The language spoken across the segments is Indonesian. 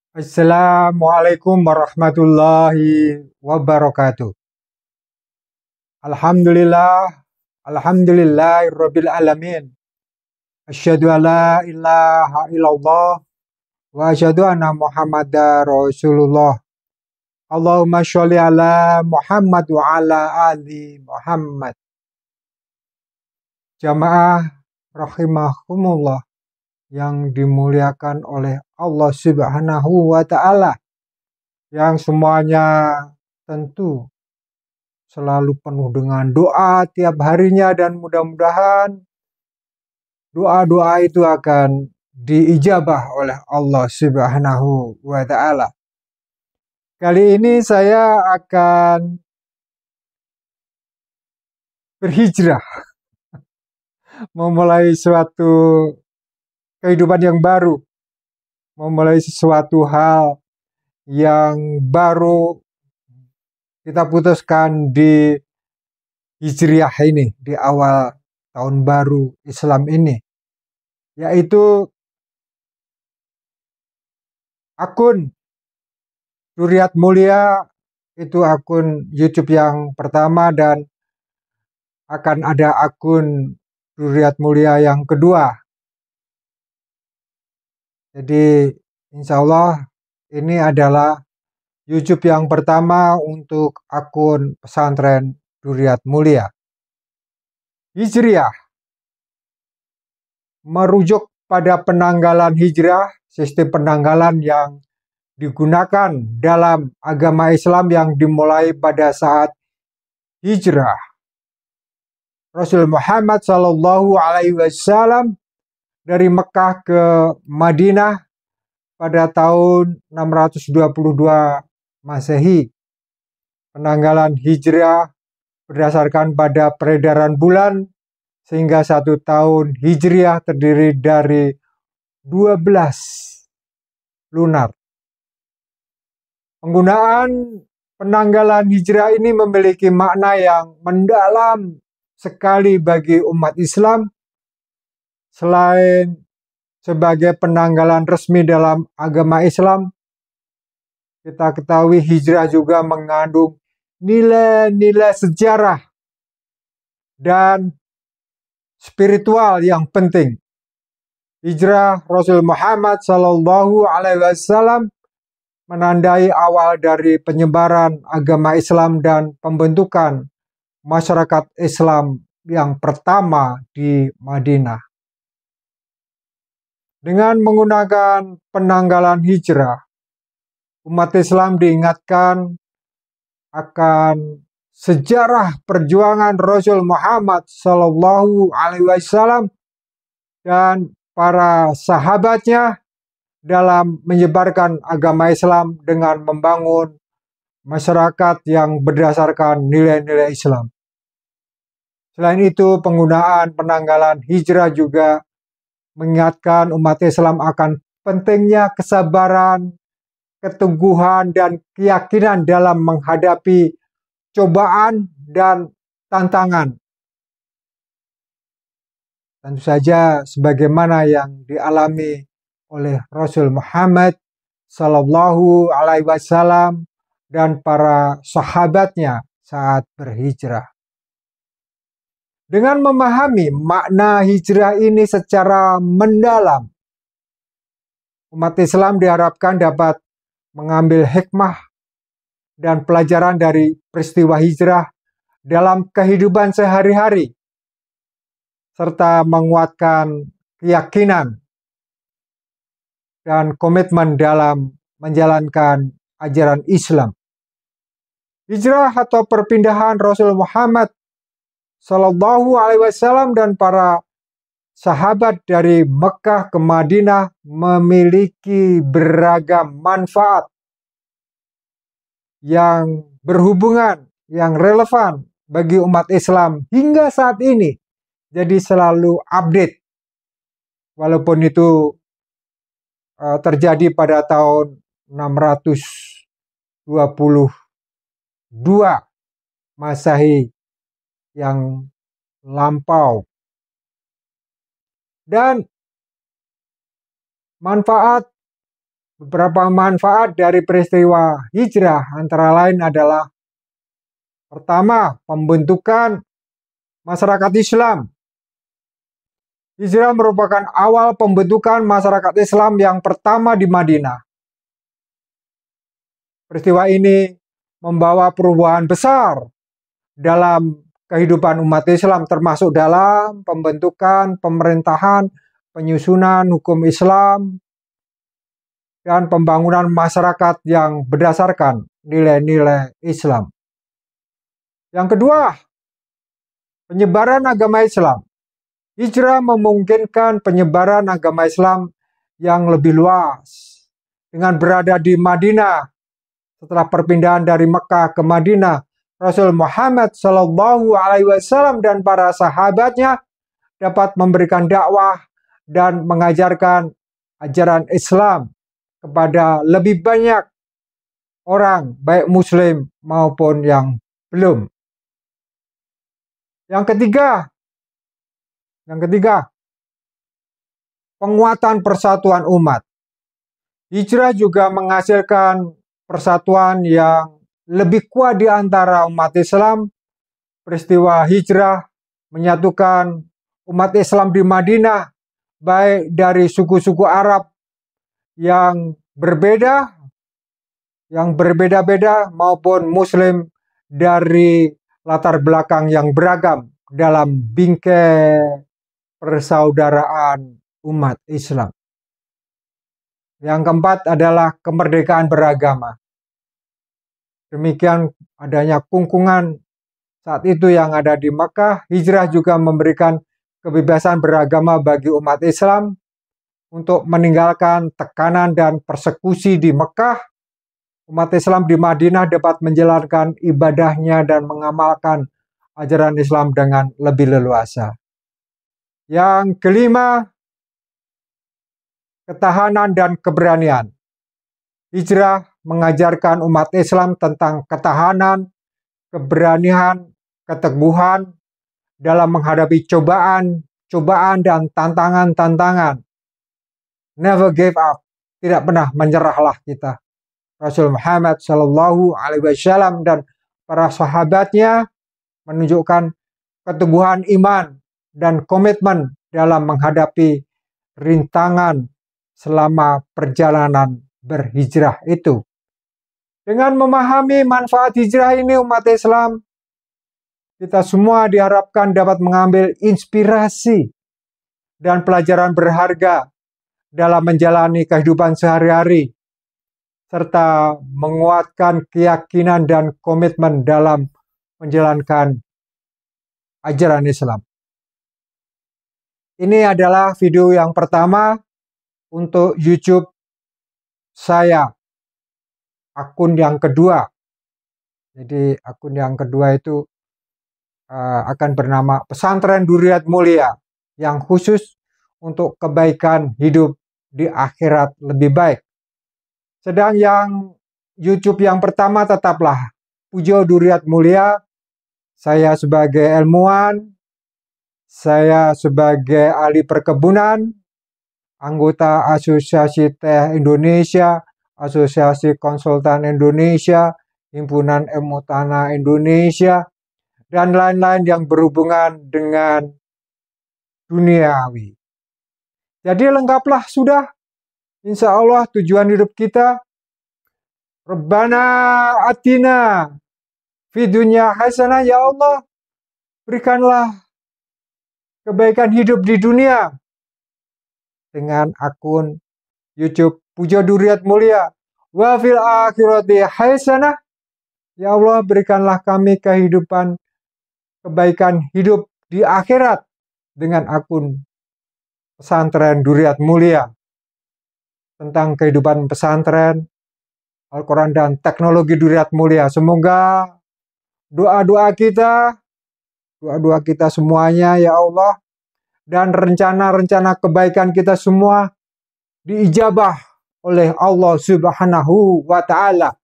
Assalamualaikum warahmatullahi wabarakatuh. Alhamdulillah, alhamdulillahirabbil alamin. Asyhadu alla ilaha illallah wa asyhadu anna Muhammadar Rasulullah. Allahumma sholli ala Muhammad wa ala ali Muhammad. Jamaah rahimakumullah yang dimuliakan oleh Allah Subhanahu wa taala, yang semuanya tentu selalu penuh dengan doa tiap harinya, dan mudah-mudahan doa-doa itu akan diijabah oleh Allah Subhanahu wa taala. Kali ini saya akan berhijrah, memulai suatu kehidupan yang baru, memulai sesuatu hal yang baru kita putuskan di Hijriah ini, di awal tahun baru Islam ini, yaitu akun Duriat Mulia. Itu akun YouTube yang pertama, dan akan ada akun Duriat Mulia yang kedua. Jadi insya Allah ini adalah YouTube yang pertama untuk akun pesantren Duriat Mulia. Hijriah merujuk pada penanggalan hijrah, sistem penanggalan yang digunakan dalam agama Islam yang dimulai pada saat hijrah Rasul Muhammad Sallallahu Alaihi Wasallam dari Mekah ke Madinah pada tahun 622 Masehi. Penanggalan hijrah berdasarkan pada peredaran bulan, sehingga 1 tahun hijriah terdiri dari 12 lunar. Penggunaan penanggalan hijrah ini memiliki makna yang mendalam sekali bagi umat Islam. Selain sebagai penanggalan resmi dalam agama Islam, kita ketahui hijrah juga mengandung nilai-nilai sejarah dan spiritual yang penting. Hijrah Rasul Muhammad Sallallahu Alaihi Wasallam menandai awal dari penyebaran agama Islam dan pembentukan masyarakat Islam yang pertama di Madinah. Dengan menggunakan penanggalan hijrah, umat Islam diingatkan akan sejarah perjuangan Rasul Muhammad Sallallahu Alaihi Wasallam dan para sahabatnya dalam menyebarkan agama Islam dengan membangun masyarakat yang berdasarkan nilai-nilai Islam. Selain itu, penggunaan penanggalan hijrah juga mengingatkan umat Islam akan pentingnya kesabaran, keteguhan, dan keyakinan dalam menghadapi cobaan dan tantangan. Tentu saja sebagaimana yang dialami oleh Rasul Muhammad Sallallahu Alaihi Wasallam dan para sahabatnya saat berhijrah. Dengan memahami makna hijrah ini secara mendalam, umat Islam diharapkan dapat mengambil hikmah dan pelajaran dari peristiwa hijrah dalam kehidupan sehari-hari, serta menguatkan keyakinan dan komitmen dalam menjalankan ajaran Islam. Hijrah atau perpindahan Rasul Muhammad Sallallahu Alaihi Wasallam dan para sahabat dari Mekah ke Madinah memiliki beragam manfaat yang berhubungan, yang relevan bagi umat Islam hingga saat ini. Jadi selalu update, walaupun itu terjadi pada tahun 622 Masehi yang lampau. Dan manfaat Beberapa manfaat dari peristiwa hijrah antara lain adalah: pertama, pembentukan masyarakat Islam. Hijrah merupakan awal pembentukan masyarakat Islam yang pertama di Madinah. Peristiwa ini membawa perubahan besar dalam kehidupan umat Islam, termasuk dalam pembentukan pemerintahan, penyusunan hukum Islam, dan pembangunan masyarakat yang berdasarkan nilai-nilai Islam. Yang kedua, penyebaran agama Islam. Hijrah memungkinkan penyebaran agama Islam yang lebih luas. Dengan berada di Madinah, setelah perpindahan dari Mekah ke Madinah, Rasul Muhammad SAW dan para sahabatnya dapat memberikan dakwah dan mengajarkan ajaran Islam kepada lebih banyak orang, baik Muslim maupun yang belum. Yang ketiga, penguatan persatuan umat. Hijrah juga menghasilkan persatuan yang lebih kuat di antara umat Islam. Peristiwa hijrah menyatukan umat Islam di Madinah, baik dari suku-suku Arab yang berbeda-beda maupun Muslim dari latar belakang yang beragam dalam bingkai persaudaraan umat Islam. Yang keempat adalah kemerdekaan beragama. Demikian adanya kungkungan saat itu yang ada di Makkah, hijrah juga memberikan kebebasan beragama bagi umat Islam untuk meninggalkan tekanan dan persekusi di Makkah. Umat Islam di Madinah dapat menjalankan ibadahnya dan mengamalkan ajaran Islam dengan lebih leluasa. Yang kelima, ketahanan dan keberanian. Hijrah mengajarkan umat Islam tentang ketahanan, keberanian, keteguhan dalam menghadapi cobaan dan tantangan. Never give up, tidak pernah menyerahlah kita. Rasul Muhammad SAW dan para sahabatnya menunjukkan keteguhan iman dan komitmen dalam menghadapi rintangan selama perjalanan berhijrah itu. Dengan memahami manfaat hijrah ini, umat Islam, kita semua diharapkan dapat mengambil inspirasi dan pelajaran berharga dalam menjalani kehidupan sehari-hari, serta menguatkan keyakinan dan komitmen dalam menjalankan ajaran Islam. Ini adalah video yang pertama untuk YouTube saya. Akun yang kedua. Jadi akun yang kedua itu akan bernama Pesantren Duriat Mulia, yang khusus untuk kebaikan hidup di akhirat lebih baik. Sedang yang YouTube yang pertama tetaplah Pujo Duriat Mulia. Saya sebagai ilmuwan, saya sebagai ahli perkebunan, anggota Asosiasi Teh Indonesia, Asosiasi Konsultan Indonesia, Himpunan Ilmu Tanah Indonesia, dan lain-lain yang berhubungan dengan duniawi. Jadi lengkaplah sudah. Insya Allah tujuan hidup kita. Rabbana atina fi dunya hasanah, ya Allah, berikanlah kebaikan hidup di dunia. Dengan akun YouTube Pujo Duriat Mulia. Wa fil akhirati hasanah, ya Allah, berikanlah kami kehidupan kebaikan hidup di akhirat, dengan akun Pesantren Duriat Mulia, tentang kehidupan pesantren, Al-Quran, dan teknologi Duriat Mulia. Semoga doa-doa kita semuanya, ya Allah, dan rencana-rencana kebaikan kita semua diijabah oleh Allah Subhanahu wa Ta'ala.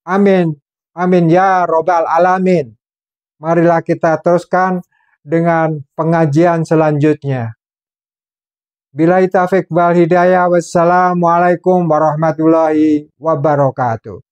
Amin. Amin ya Rabbal Alamin. Marilah kita teruskan dengan pengajian selanjutnya. Billahi taufiq wal hidayah. Wassalamualaikum warahmatullahi wabarakatuh.